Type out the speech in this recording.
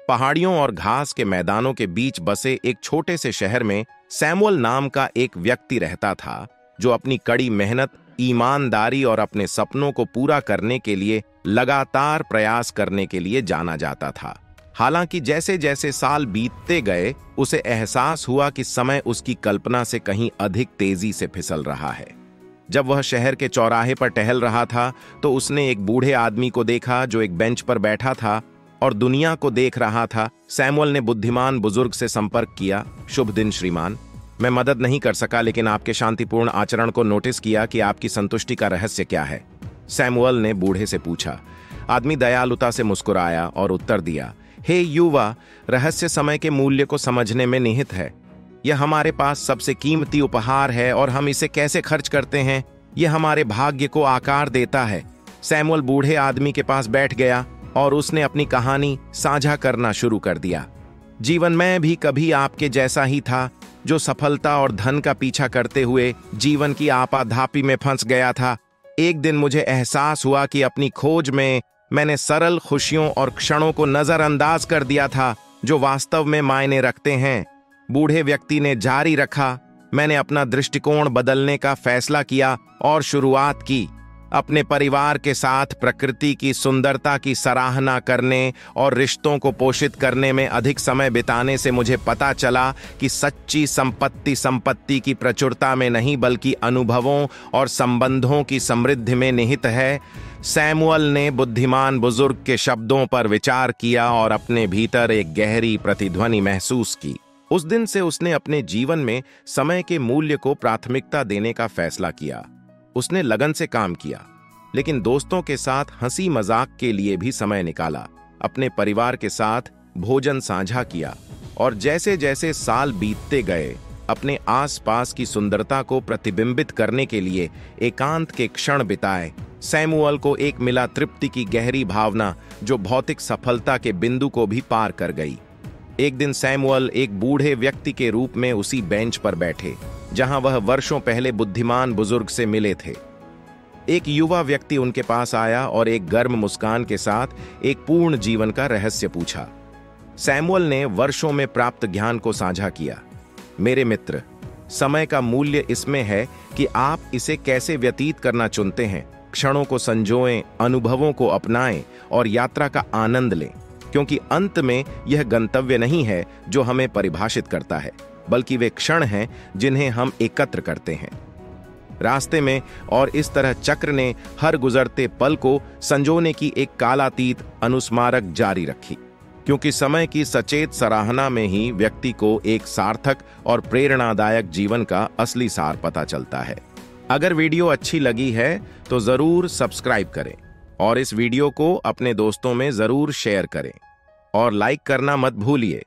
पहाड़ियों और घास के मैदानों के बीच बसे एक छोटे से शहर में सैमुअल नाम का एक व्यक्ति रहता था, जो अपनी कड़ी मेहनत, ईमानदारी और अपने सपनों को पूरा करने के लिए लगातार प्रयास करने के लिए जाना जाता था। हालांकि जैसे जैसे साल बीतते गए, उसे एहसास हुआ कि समय उसकी कल्पना से कहीं अधिक तेजी से फिसल रहा है। जब वह शहर के चौराहे पर टहल रहा था, तो उसने एक बूढ़े आदमी को देखा जो एक बेंच पर बैठा था और दुनिया को देख रहा था। सैमुअल ने बुद्धिमान बुजुर्ग से संपर्क किया। शुभ दिन श्रीमान, मैं मदद नहीं कर सका, लेकिन आपके शांतिपूर्ण आचरण को नोटिस किया कि आपकी संतुष्टि का रहस्य क्या है? सैमुअल ने बूढ़े से पूछा। आदमी दयालुता से मुस्कुराया और उत्तर दिया, हे युवा, रहस्य समय के मूल्य को समझने में निहित है। यह हमारे पास सबसे कीमती उपहार है और हम इसे कैसे खर्च करते हैं, यह हमारे भाग्य को आकार देता है। सैमुअल बूढ़े आदमी के पास बैठ गया और उसने अपनी कहानी साझा करना शुरू कर दिया। जीवन में भी कभी आपके जैसा ही था, जो सफलता और धन का पीछा करते हुए जीवन की आपाधापी में फंस गया था। एक दिन मुझे एहसास हुआ कि अपनी खोज में मैंने सरल खुशियों और क्षणों को नजरअंदाज कर दिया था, जो वास्तव में मायने रखते हैं। बूढ़े व्यक्ति ने जारी रखा, मैंने अपना दृष्टिकोण बदलने का फैसला किया और शुरुआत की। अपने परिवार के साथ प्रकृति की सुंदरता की सराहना करने और रिश्तों को पोषित करने में अधिक समय बिताने से मुझे पता चला कि सच्ची संपत्ति की प्रचुरता में नहीं, बल्कि अनुभवों और संबंधों की समृद्धि में निहित है। सैमुअल ने बुद्धिमान बुजुर्ग के शब्दों पर विचार किया और अपने भीतर एक गहरी प्रतिध्वनि महसूस की। उस दिन से उसने अपने जीवन में समय के मूल्य को प्राथमिकता देने का फैसला किया। उसने लगन से काम किया, लेकिन दोस्तों के साथ हंसी मजाक के लिए भी समय निकाला। अपने परिवार के साथ भोजन साझा किया और जैसे जैसे साल बीतते गए, अपने आसपास की सुंदरता को प्रतिबिंबित करने के लिए एकांत के क्षण बिताए। सैमुअल को एक मिला तृप्ति की गहरी भावना, जो भौतिक सफलता के बिंदु को भी पार कर गई। एक दिन सैमुअल एक बूढ़े व्यक्ति के रूप में उसी बेंच पर बैठे, जहां वह वर्षों पहले बुद्धिमान बुजुर्ग से मिले थे। एक युवा व्यक्ति उनके पास आया और एक गर्म मुस्कान के साथ एक पूर्ण जीवन का रहस्य पूछा। सैमुअल ने वर्षों में प्राप्त ज्ञान को साझा किया। मेरे मित्र, समय का मूल्य इसमें है कि आप इसे कैसे व्यतीत करना चुनते हैं। क्षणों को संजोएं, अनुभवों को अपनाएं और यात्रा का आनंद लें, क्योंकि अंत में यह गंतव्य नहीं है जो हमें परिभाषित करता है, बल्कि वे क्षण हैं जिन्हें हम एकत्र करते हैं रास्ते में। और इस तरह चक्र ने हर गुजरते पल को संजोने की एक कालातीत अनुस्मारक जारी रखी, क्योंकि समय की सचेत सराहना में ही व्यक्ति को एक सार्थक और प्रेरणादायक जीवन का असली सार पता चलता है। अगर वीडियो अच्छी लगी है तो जरूर सब्सक्राइब करें और इस वीडियो को अपने दोस्तों में जरूर शेयर करें और लाइक करना मत भूलिए।